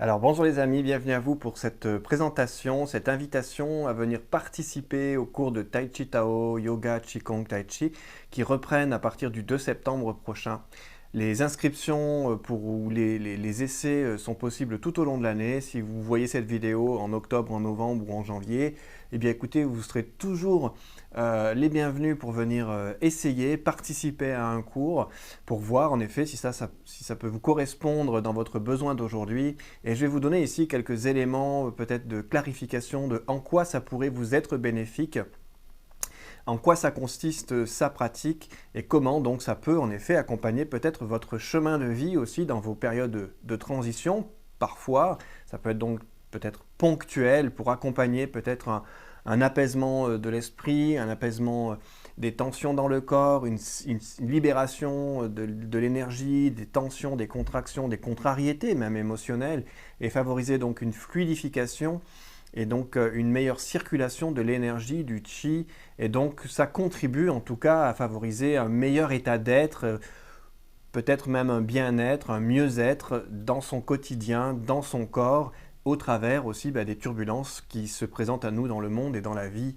Alors bonjour les amis, bienvenue à vous pour cette présentation, cette invitation à venir participer au cours de Tai Chi Tao, Yoga, Qigong, Tai Chi qui reprennent à partir du 2 septembre prochain. Les inscriptions pour les essais sont possibles tout au long de l'année. Si vous voyez cette vidéo en octobre, en novembre ou en janvier, eh bien écoutez, vous serez toujours les bienvenus pour venir essayer, participer à un cours pour voir en effet si ça peut vous correspondre dans votre besoin d'aujourd'hui. Et je vais vous donner ici quelques éléments peut-être de clarification de en quoi ça pourrait vous être bénéfique, en quoi ça consiste sa pratique et comment donc ça peut en effet accompagner peut-être votre chemin de vie aussi dans vos périodes de transition. Parfois, ça peut être donc peut-être ponctuel pour accompagner peut-être un apaisement de l'esprit, un apaisement des tensions dans le corps, une libération de l'énergie, des tensions, des contractions, des contrariétés même émotionnelles, et favoriser donc une fluidification et donc une meilleure circulation de l'énergie, du chi, et donc ça contribue en tout cas à favoriser un meilleur état d'être, peut-être même un bien-être, un mieux-être dans son quotidien, dans son corps, au travers aussi des turbulences qui se présentent à nous dans le monde et dans la vie.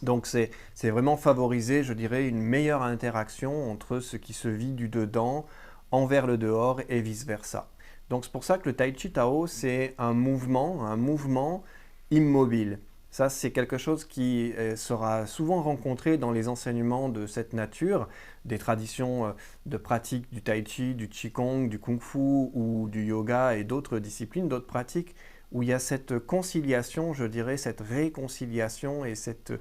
Donc c'est vraiment favoriser, je dirais, une meilleure interaction entre ce qui se vit du dedans envers le dehors et vice-versa. Donc c'est pour ça que le Tai Chi Tao, c'est un mouvement immobile. Ça, c'est quelque chose qui sera souvent rencontré dans les enseignements de cette nature, des traditions de pratique du Tai Chi, du Qigong, du Kung Fu ou du yoga et d'autres disciplines, d'autres pratiques, où il y a cette conciliation, je dirais, cette réconciliation et cette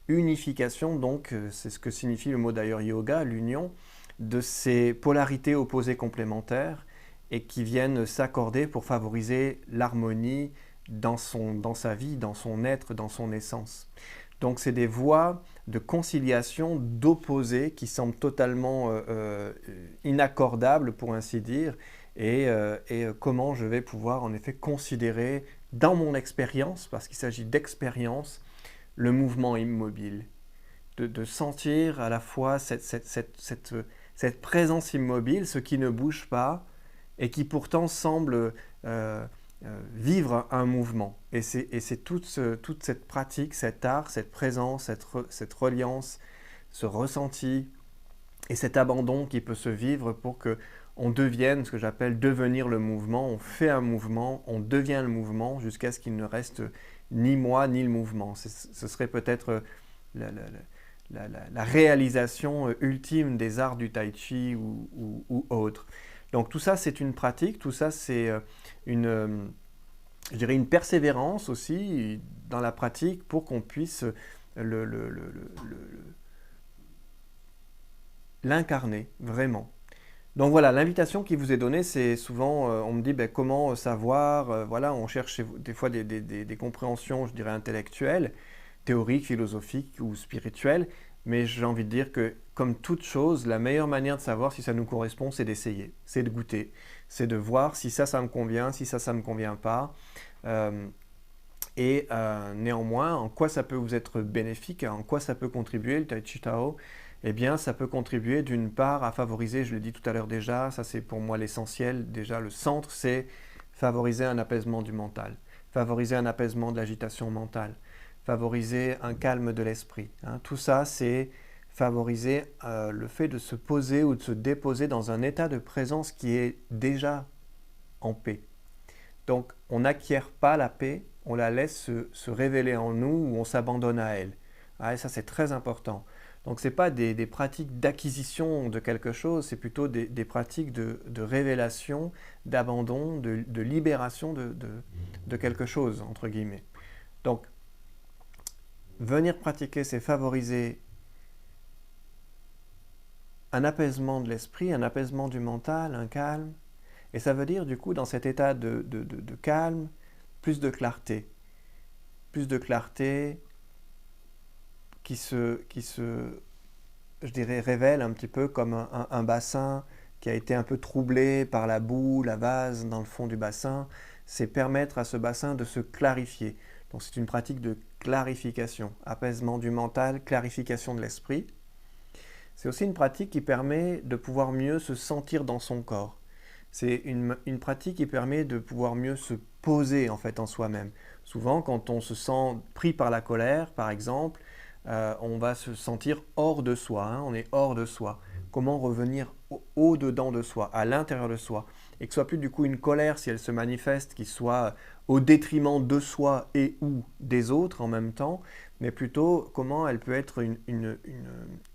unification, donc c'est ce que signifie le mot d'ailleurs yoga, l'union de ces polarités opposées complémentaires et qui viennent s'accorder pour favoriser l'harmonie dans sa vie, dans son être, dans son essence. Donc c'est des voies de conciliation d'opposés qui semblent totalement inaccordables pour ainsi dire, et comment je vais pouvoir en effet considérer dans mon expérience, parce qu'il s'agit d'expérience, le mouvement immobile, de sentir à la fois cette présence immobile, ce qui ne bouge pas et qui pourtant semble vivre un mouvement. Et c'est toute cette pratique, cet art, cette présence, cette reliance, ce ressenti et cet abandon qui peut se vivre pour que on devienne ce que j'appelle devenir le mouvement. On fait un mouvement, on devient le mouvement jusqu'à ce qu'il ne reste ni moi ni le mouvement. Ce serait peut-être la réalisation ultime des arts du tai chi ou autre. Donc tout ça c'est une pratique, tout ça c'est je dirais une persévérance aussi dans la pratique pour qu'on puisse l'incarner vraiment. Donc voilà, l'invitation qui vous est donnée, c'est souvent, on me dit comment savoir, voilà, on cherche des fois des compréhensions, je dirais, intellectuelles, théoriques, philosophiques ou spirituelles, mais j'ai envie de dire que, comme toute chose, la meilleure manière de savoir si ça nous correspond, c'est d'essayer, c'est de goûter, c'est de voir si ça me convient, si ça me convient pas, néanmoins, en quoi ça peut vous être bénéfique, en quoi ça peut contribuer, le Tai Chi Tao. Eh bien, ça peut contribuer d'une part à favoriser, je l'ai dit tout à l'heure déjà, ça c'est pour moi l'essentiel, déjà le centre, c'est favoriser un apaisement du mental, favoriser un apaisement de l'agitation mentale, favoriser un calme de l'esprit. Hein. Tout ça, c'est favoriser le fait de se poser ou de se déposer dans un état de présence qui est déjà en paix. Donc, on n'acquiert pas la paix, on la laisse se révéler en nous ou on s'abandonne à elle. Ah, et ça, c'est très important. Donc ce n'est pas des pratiques d'acquisition de quelque chose, c'est plutôt des pratiques de révélation, d'abandon, de libération de quelque chose, entre guillemets. Donc venir pratiquer, c'est favoriser un apaisement de l'esprit, un apaisement du mental, un calme. Et ça veut dire du coup dans cet état de calme, plus de clarté. Plus de clarté, je dirais, révèle un petit peu comme un bassin qui a été un peu troublé par la boue, la vase dans le fond du bassin. C'est permettre à ce bassin de se clarifier. Donc c'est une pratique de clarification, apaisement du mental, clarification de l'esprit. C'est aussi une pratique qui permet de pouvoir mieux se sentir dans son corps. c'est une pratique qui permet de pouvoir mieux se poser en fait en soi-même. Souvent, quand on se sent pris par la colère, par exemple, on va se sentir hors de soi, hein, on est hors de soi. Comment revenir au-dedans de soi, à l'intérieur de soi, et que ce soit plus du coup une colère si elle se manifeste, qui soit au détriment de soi et ou des autres en même temps, mais plutôt comment elle peut être une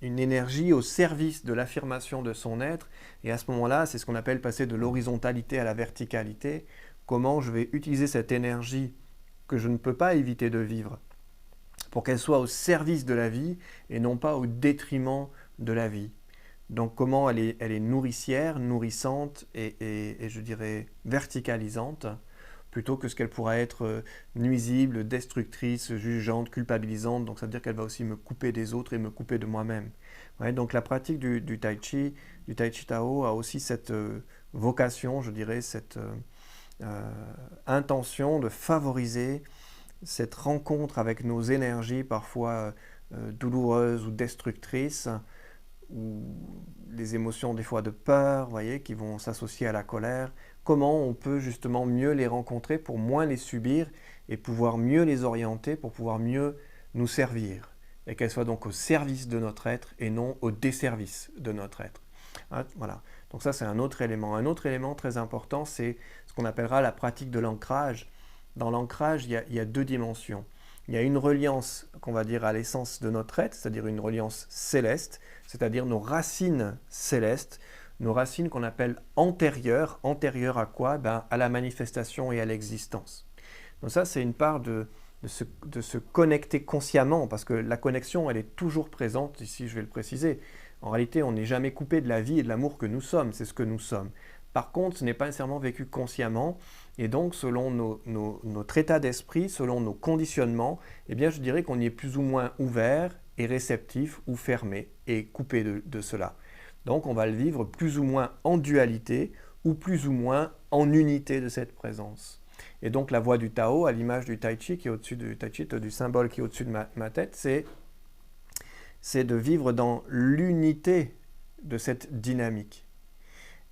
énergie au service de l'affirmation de son être. Et à ce moment-là, c'est ce qu'on appelle passer de l'horizontalité à la verticalité. Comment je vais utiliser cette énergie que je ne peux pas éviter de vivre pour qu'elle soit au service de la vie et non pas au détriment de la vie. Donc comment elle est nourricière, nourrissante et je dirais verticalisante, plutôt que ce qu'elle pourrait être nuisible, destructrice, jugeante, culpabilisante. Donc ça veut dire qu'elle va aussi me couper des autres et me couper de moi-même. Ouais, donc la pratique du Tai Chi, du Tai Chi Tao a aussi cette vocation, je dirais, cette intention de favoriser cette rencontre avec nos énergies parfois douloureuses ou destructrices, ou les émotions des fois de peur, voyez, qui vont s'associer à la colère. Comment on peut justement mieux les rencontrer pour moins les subir et pouvoir mieux les orienter pour pouvoir mieux nous servir. Et qu'elles soient donc au service de notre être et non au desservice de notre être. Hein, voilà. Donc ça, c'est un autre élément. Un autre élément très important, c'est ce qu'on appellera la pratique de l'ancrage. Dans l'ancrage, il y a deux dimensions. Il y a une reliance, qu'on va dire, à l'essence de notre être, c'est-à-dire une reliance céleste, c'est-à-dire nos racines célestes, nos racines qu'on appelle antérieures. Antérieures à quoi? À la manifestation et à l'existence. Donc ça, c'est une part de se connecter consciemment, parce que la connexion, elle est toujours présente, ici je vais le préciser. En réalité, on n'est jamais coupé de la vie et de l'amour que nous sommes, c'est ce que nous sommes. Par contre, ce n'est pas nécessairement vécu consciemment, et donc selon notre état d'esprit, selon nos conditionnements, eh bien je dirais qu'on y est plus ou moins ouvert et réceptif ou fermé et coupé de cela. Donc on va le vivre plus ou moins en dualité ou plus ou moins en unité de cette présence. Et donc la voie du Tao, à l'image du Tai Chi qui est au-dessus du Tai Chi, du symbole qui est au-dessus de ma tête, c'est de vivre dans l'unité de cette dynamique.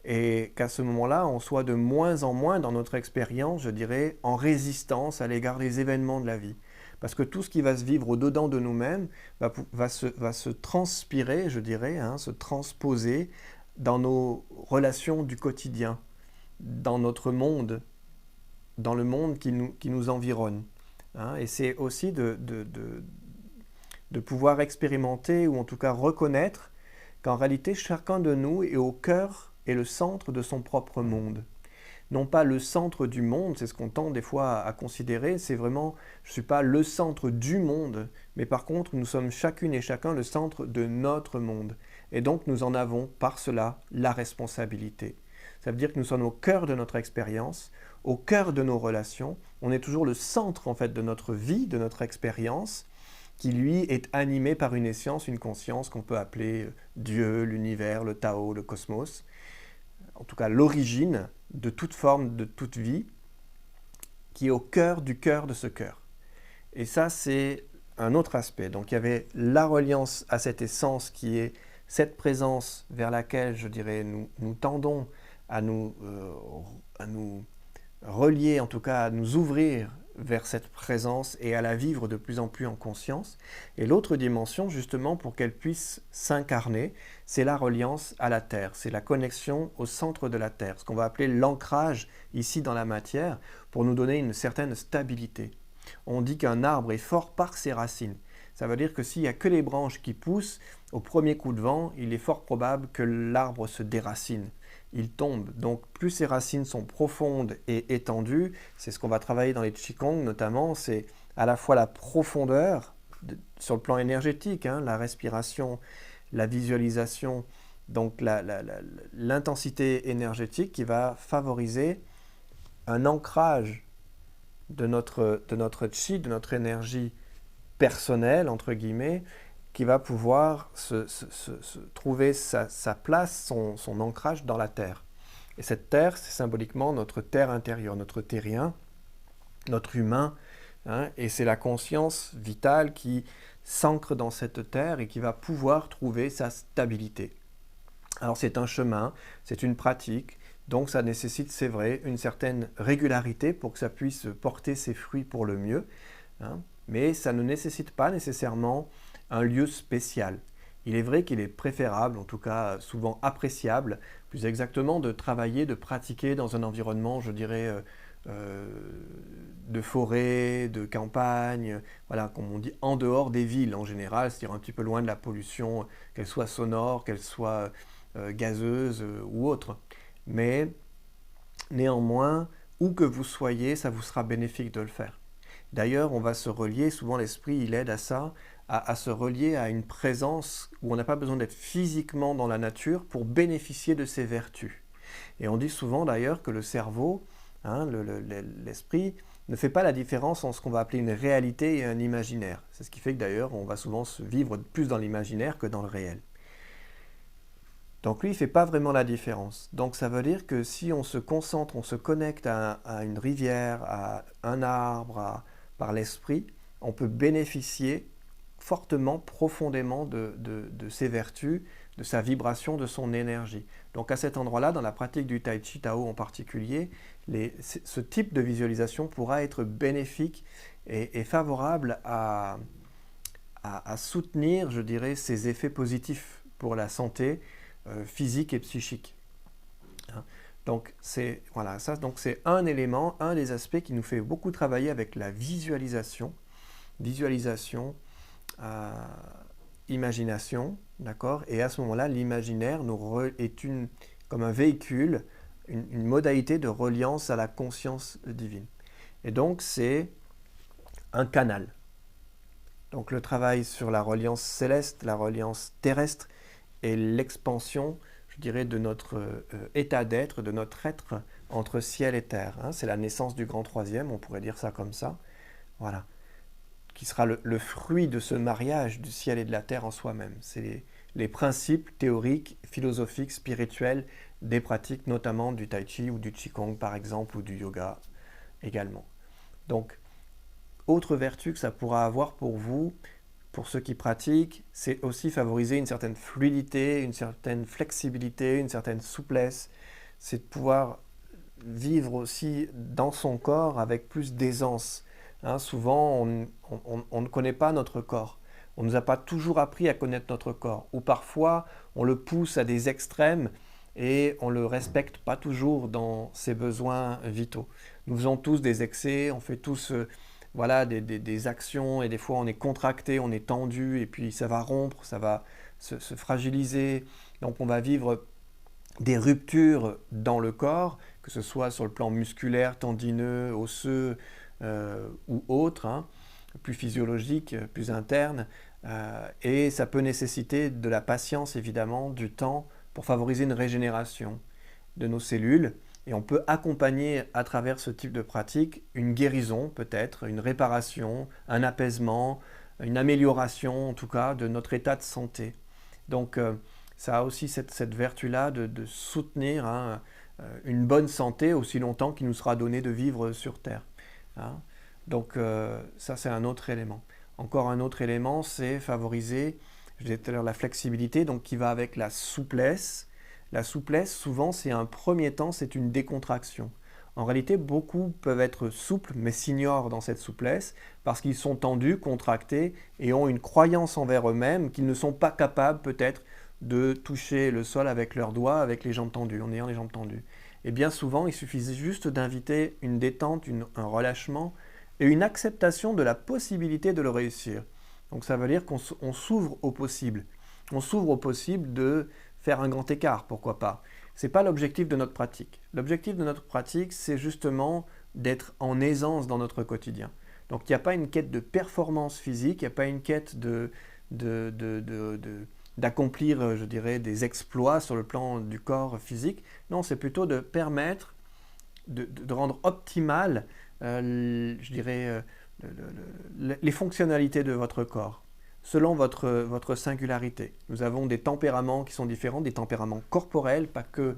Et qu'à ce moment-là, on soit de moins en moins dans notre expérience, je dirais, en résistance à l'égard des événements de la vie. Parce que tout ce qui va se vivre au-dedans de nous-mêmes va se transpirer, je dirais, hein, se transposer dans nos relations du quotidien, dans notre monde, dans le monde qui nous environne. Hein. Et c'est aussi de pouvoir expérimenter, ou en tout cas reconnaître, qu'en réalité, chacun de nous est au cœur et le centre de son propre monde. Non pas le centre du monde, c'est ce qu'on tend des fois à considérer, c'est vraiment, je ne suis pas le centre du monde, mais par contre, nous sommes chacune et chacun le centre de notre monde. Et donc, nous en avons par cela la responsabilité. Ça veut dire que nous sommes au cœur de notre expérience, au cœur de nos relations, on est toujours le centre en fait de notre vie, de notre expérience, qui lui est animé par une essence, une conscience qu'on peut appeler Dieu, l'univers, le Tao, le cosmos. En tout cas l'origine de toute forme, de toute vie, qui est au cœur de ce cœur. Et ça, c'est un autre aspect. Donc il y avait la reliance à cette essence qui est cette présence vers laquelle, je dirais, nous tendons à nous relier, en tout cas à nous ouvrir vers cette présence et à la vivre de plus en plus en conscience. Et l'autre dimension, justement, pour qu'elle puisse s'incarner, c'est la reliance à la Terre, c'est la connexion au centre de la Terre, ce qu'on va appeler l'ancrage ici dans la matière, pour nous donner une certaine stabilité. On dit qu'un arbre est fort par ses racines. Ça veut dire que s'il n'y a que les branches qui poussent, au premier coup de vent, il est fort probable que l'arbre se déracine. Il tombe. Donc plus ses racines sont profondes et étendues, c'est ce qu'on va travailler dans les Qigong notamment, c'est à la fois la profondeur sur le plan énergétique, hein, la respiration, la visualisation, donc l'intensité énergétique qui va favoriser un ancrage de notre chi, de notre énergie personnelle, entre guillemets, qui va pouvoir trouver sa place, son ancrage dans la terre. Et cette terre, c'est symboliquement notre terre intérieure, notre terrien, notre humain, hein, et c'est la conscience vitale qui s'ancre dans cette terre et qui va pouvoir trouver sa stabilité. Alors c'est un chemin, c'est une pratique Donc ça nécessite, c'est vrai, une certaine régularité pour que ça puisse porter ses fruits pour le mieux, hein. Mais ça ne nécessite pas nécessairement un lieu spécial. Il est vrai qu'il est préférable, en tout cas souvent appréciable, plus exactement, de travailler, de pratiquer dans un environnement, je dirais, euh, de forêt, de campagne, voilà, comme on dit, en dehors des villes en général, c'est-à-dire un petit peu loin de la pollution, qu'elle soit sonore, qu'elle soit gazeuse ou autre. Mais néanmoins, où que vous soyez, ça vous sera bénéfique de le faire. D'ailleurs, on va se relier, souvent l'esprit, il aide à ça, à se relier à une présence où on n'a pas besoin d'être physiquement dans la nature pour bénéficier de ses vertus. Et on dit souvent d'ailleurs que le cerveau, hein, l'esprit, ne fait pas la différence entre ce qu'on va appeler une réalité et un imaginaire. C'est ce qui fait que d'ailleurs, on va souvent se vivre plus dans l'imaginaire que dans le réel. Donc lui, il ne fait pas vraiment la différence. Donc ça veut dire que si on se concentre, on se connecte à une rivière, à un arbre, par l'esprit, on peut bénéficier fortement, profondément de ses vertus, de sa vibration, de son énergie. Donc à cet endroit-là, dans la pratique du Tai Chi Tao en particulier, ce type de visualisation pourra être bénéfique et favorable à soutenir, je dirais, ces effets positifs pour la santé physique et psychique. Hein. Donc c'est voilà, ça, donc c'est un élément, un des aspects qui nous fait beaucoup travailler avec la visualisation, imagination, d'accord. Et à ce moment-là, l'imaginaire est comme un véhicule, une modalité de reliance à la conscience divine. Et donc c'est un canal. Donc le travail sur la reliance céleste, la reliance terrestre et l'expansion, je dirais, de notre état d'être, de notre être entre ciel et terre. Hein. C'est la naissance du grand troisième, on pourrait dire ça comme ça. Voilà. Qui sera le fruit de ce mariage du ciel et de la terre en soi-même. C'est les principes théoriques, philosophiques, spirituels des pratiques, notamment du tai chi ou du qigong par exemple, ou du yoga également. Donc, autre vertu que ça pourra avoir pour vous, pour ceux qui pratiquent, c'est aussi favoriser une certaine fluidité, une certaine flexibilité, une certaine souplesse. C'est de pouvoir vivre aussi dans son corps avec plus d'aisance. Hein, souvent, on ne connaît pas notre corps. On ne nous a pas toujours appris à connaître notre corps. Ou parfois, on le pousse à des extrêmes et on ne le respecte pas toujours dans ses besoins vitaux. Nous faisons tous des excès, on fait tous voilà, des actions et des fois on est contracté, on est tendu et puis ça va rompre, ça va se fragiliser. Donc on va vivre des ruptures dans le corps, que ce soit sur le plan musculaire, tendineux, osseux ou autre, hein, plus physiologique, plus interne. Et ça peut nécessiter de la patience, évidemment, du temps pour favoriser une régénération de nos cellules. Et on peut accompagner à travers ce type de pratique une guérison peut-être, une réparation, un apaisement, une amélioration en tout cas de notre état de santé. Donc ça a aussi cette vertu-là de soutenir hein, une bonne santé aussi longtemps qu'il nous sera donné de vivre sur Terre. Hein. Donc ça c'est un autre élément. Encore un autre élément, c'est favoriser, je disais tout à l'heure, la flexibilité, donc qui va avec la souplesse. La souplesse, souvent, c'est un premier temps, c'est une décontraction. En réalité, beaucoup peuvent être souples, mais s'ignorent dans cette souplesse parce qu'ils sont tendus, contractés et ont une croyance envers eux-mêmes qu'ils ne sont pas capables peut-être de toucher le sol avec leurs doigts, avec les jambes tendues, en ayant les jambes tendues. Et bien souvent, il suffit juste d'inviter une détente, un relâchement et une acceptation de la possibilité de le réussir. Donc ça veut dire qu'on s'ouvre au possible. On s'ouvre au possible de faire un grand écart, pourquoi pas. Ce n'est pas l'objectif de notre pratique. L'objectif de notre pratique, c'est justement d'être en aisance dans notre quotidien. Donc il n'y a pas une quête de performance physique, il n'y a pas une quête d'accomplir, je dirais, des exploits sur le plan du corps physique. Non, c'est plutôt de permettre de rendre optimal, je dirais, les fonctionnalités de votre corps selon votre singularité. Nous avons des tempéraments qui sont différents, des tempéraments corporels, pas que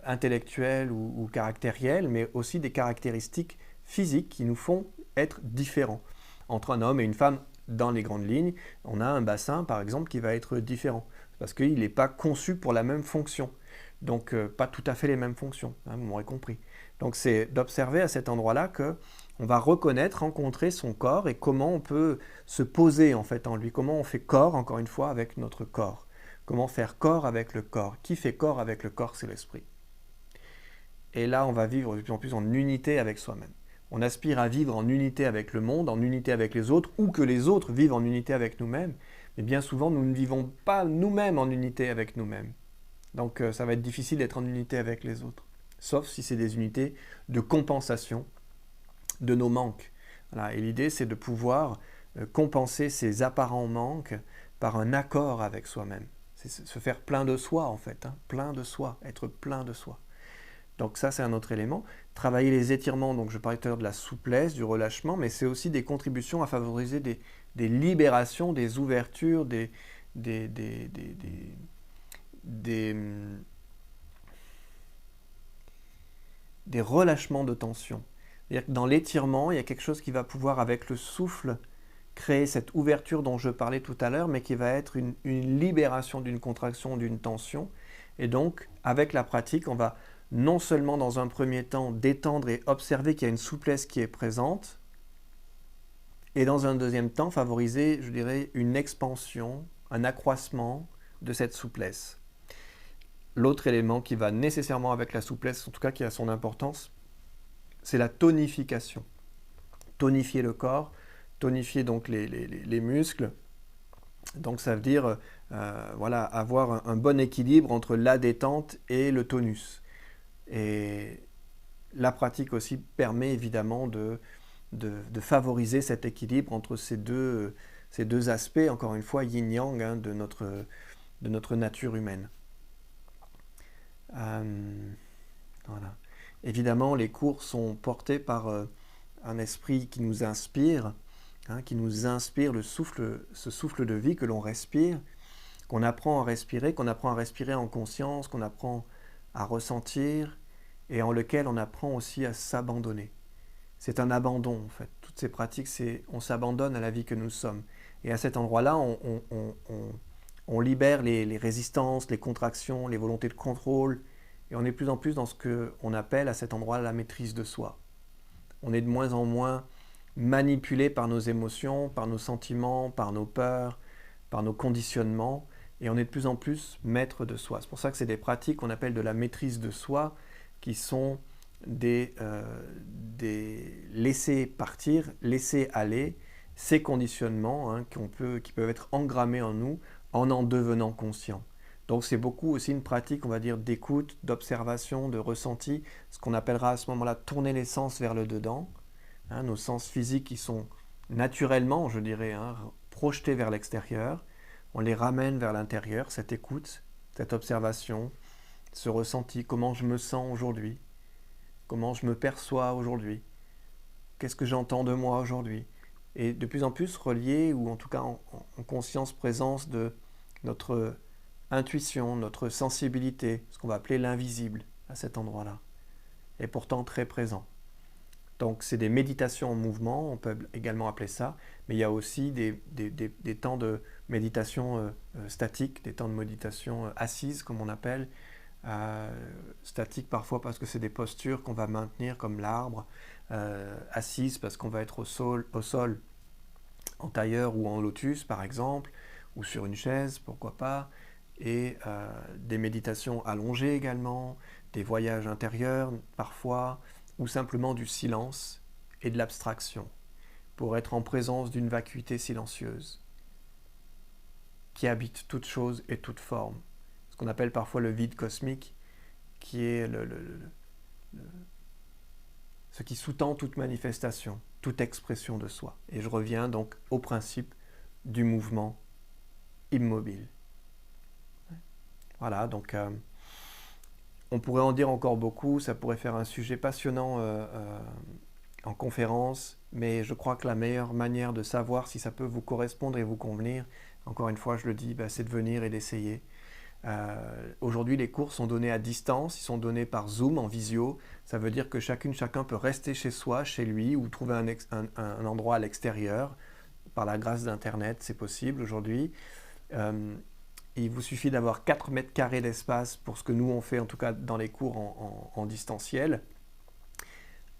intellectuels ou caractériels, mais aussi des caractéristiques physiques qui nous font être différents. Entre un homme et une femme, dans les grandes lignes, on a un bassin, par exemple, qui va être différent, parce qu'il n'est pas conçu pour la même fonction. Donc pas tout à fait les mêmes fonctions, hein, vous m'aurez compris. Donc c'est d'observer à cet endroit-là que on va reconnaître, rencontrer son corps et comment on peut se poser en fait en lui, comment on fait corps encore une fois avec notre corps, comment faire corps avec le corps. Qui fait corps avec le corps, c'est l'esprit. Et là on va vivre de plus en plus en unité avec soi-même. On aspire à vivre en unité avec le monde, en unité avec les autres, ou que les autres vivent en unité avec nous-mêmes. Mais bien souvent, nous ne vivons pas nous-mêmes en unité avec nous-mêmes. Donc ça va être difficile d'être en unité avec les autres. Sauf si c'est des unités de compensation de nos manques. Voilà. Et l'idée, c'est de pouvoir compenser ces apparents manques par un accord avec soi-même. C'est se faire plein de soi, en fait. Hein, plein de soi, être plein de soi. Donc ça, c'est un autre élément. Travailler les étirements, donc je parlais tout à l'heure de la souplesse, du relâchement, mais c'est aussi des contributions à favoriser des libérations, des ouvertures, des relâchements de tension. C'est-à-dire que dans l'étirement, il y a quelque chose qui va pouvoir, avec le souffle, créer cette ouverture dont je parlais tout à l'heure, mais qui va être une libération d'une contraction, d'une tension. Et donc, avec la pratique, on va non seulement dans un premier temps détendre et observer qu'il y a une souplesse qui est présente, et dans un deuxième temps favoriser, je dirais, une expansion, un accroissement de cette souplesse. L'autre élément qui va nécessairement avec la souplesse, en tout cas qui a son importance, c'est la tonification. Tonifier le corps, tonifier donc les muscles. Donc ça veut dire voilà, avoir un bon équilibre entre la détente et le tonus. Et la pratique aussi permet évidemment de favoriser cet équilibre entre ces deux aspects, encore une fois, yin-yang, hein, de notre nature humaine. Voilà. Évidemment, les cours sont portés par un esprit qui nous inspire, hein, ce souffle de vie que l'on respire, qu'on apprend à respirer en conscience, qu'on apprend à ressentir, et en lequel on apprend aussi à s'abandonner. C'est un abandon, en fait. Toutes ces pratiques, on s'abandonne à la vie que nous sommes. Et à cet endroit-là, on libère les résistances, les contractions, les volontés de contrôle, et on est de plus en plus dans ce qu'on appelle à cet endroit la maîtrise de soi. On est de moins en moins manipulé par nos émotions, par nos sentiments, par nos peurs, par nos conditionnements, et on est de plus en plus maître de soi. C'est pour ça que c'est des pratiques qu'on appelle de la maîtrise de soi, qui sont des laisser partir, laisser aller ces conditionnements, hein, qui peuvent être engrammés en nous en devenant conscients. Donc c'est beaucoup aussi une pratique, on va dire, d'écoute, d'observation, de ressenti, ce qu'on appellera à ce moment-là tourner les sens vers le dedans, hein, nos sens physiques qui sont naturellement, je dirais, hein, projetés vers l'extérieur, on les ramène vers l'intérieur, cette écoute, cette observation, ce ressenti, comment je me sens aujourd'hui, comment je me perçois aujourd'hui, qu'est-ce que j'entends de moi aujourd'hui, et de plus en plus relié, ou en tout cas en conscience, présence de notre intuition, notre sensibilité, ce qu'on va appeler l'invisible à cet endroit-là, est pourtant très présent. Donc c'est des méditations en mouvement, on peut également appeler ça, mais il y a aussi des temps de méditation statique, des temps de méditation assise, comme on appelle, statique parfois parce que c'est des postures qu'on va maintenir comme l'arbre, assise parce qu'on va être au sol, en tailleur ou en lotus par exemple, ou sur une chaise, pourquoi pas, et des méditations allongées également, des voyages intérieurs parfois, ou simplement du silence et de l'abstraction, pour être en présence d'une vacuité silencieuse qui habite toute chose et toute forme. Ce qu'on appelle parfois le vide cosmique, qui est ce qui sous-tend toute manifestation, toute expression de soi. Et je reviens donc au principe du mouvement immobile. Voilà, donc on pourrait en dire encore beaucoup, ça pourrait faire un sujet passionnant en conférence, mais je crois que la meilleure manière de savoir si ça peut vous correspondre et vous convenir, encore une fois je le dis, c'est de venir et d'essayer. Aujourd'hui les cours sont donnés à distance, ils sont donnés par Zoom en visio, ça veut dire que chacun peut rester chez soi, chez lui, ou trouver un endroit à l'extérieur, par la grâce d'internet, c'est possible aujourd'hui. Il vous suffit d'avoir 4 mètres carrés d'espace pour ce que nous on fait en tout cas dans les cours en distanciel.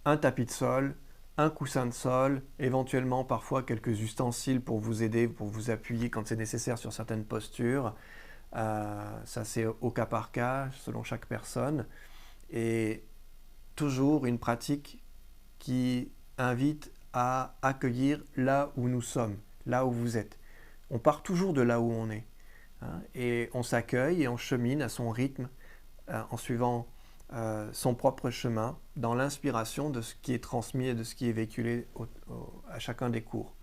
Un tapis de sol, un coussin de sol, éventuellement parfois quelques ustensiles pour vous aider, pour vous appuyer quand c'est nécessaire sur certaines postures. Ça c'est au cas par cas, selon chaque personne. Et toujours une pratique qui invite à accueillir là où nous sommes, là où vous êtes. On part toujours de là où on est. Et on s'accueille et on chemine à son rythme, en suivant son propre chemin, dans l'inspiration de ce qui est transmis et de ce qui est véhiculé à chacun des cours.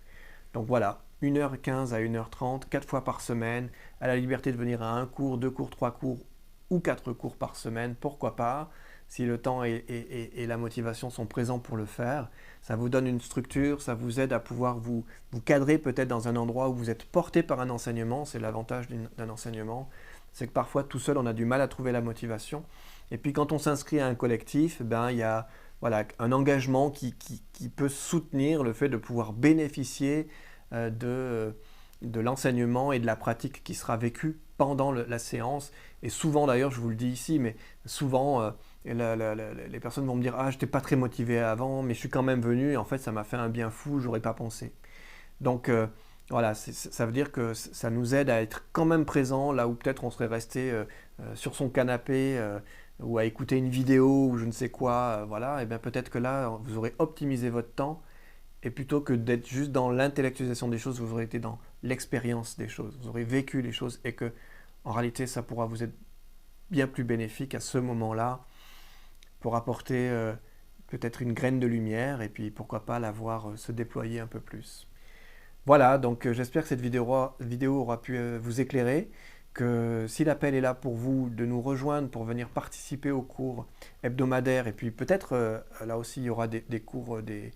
Donc voilà, 1h15 à 1h30, 4 fois par semaine, à la liberté de venir à un cours, 2 cours, 3 cours ou 4 cours par semaine, pourquoi pas, si le temps et la motivation sont présents pour le faire. Ça vous donne une structure, ça vous aide à pouvoir vous cadrer peut-être dans un endroit où vous êtes porté par un enseignement. C'est l'avantage d'un enseignement, c'est que parfois tout seul on a du mal à trouver la motivation. Et puis quand on s'inscrit à un collectif, il y a un engagement qui peut soutenir le fait de pouvoir bénéficier de l'enseignement et de la pratique qui sera vécue pendant la séance. Et souvent d'ailleurs, je vous le dis ici, mais souvent les personnes vont me dire « Ah, je n'étais pas très motivé avant, mais je suis quand même venu et en fait ça m'a fait un bien fou, j'aurais pas pensé. » Donc voilà, ça veut dire que ça nous aide à être quand même présent là où peut-être on serait resté sur son canapé ou à écouter une vidéo ou je ne sais quoi, voilà, et bien peut-être que là vous aurez optimisé votre temps et plutôt que d'être juste dans l'intellectualisation des choses, vous aurez été dans l'expérience des choses, vous aurez vécu les choses et que en réalité ça pourra vous être bien plus bénéfique à ce moment-là pour apporter peut-être une graine de lumière et puis pourquoi pas la voir se déployer un peu plus. Voilà, donc j'espère que cette vidéo aura pu vous éclairer, que si l'appel est là pour vous de nous rejoindre pour venir participer aux cours hebdomadaires et puis peut-être là aussi il y aura des cours, des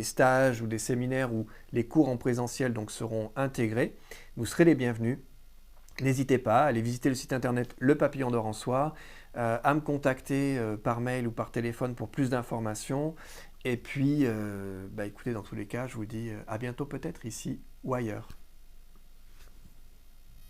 stages ou des séminaires où les cours en présentiel donc seront intégrés, vous serez les bienvenus. N'hésitez pas à aller visiter le site internet Le Papillon d'Or en Soi, à me contacter par mail ou par téléphone pour plus d'informations. Et puis, écoutez, dans tous les cas, je vous dis à bientôt peut-être ici ou ailleurs.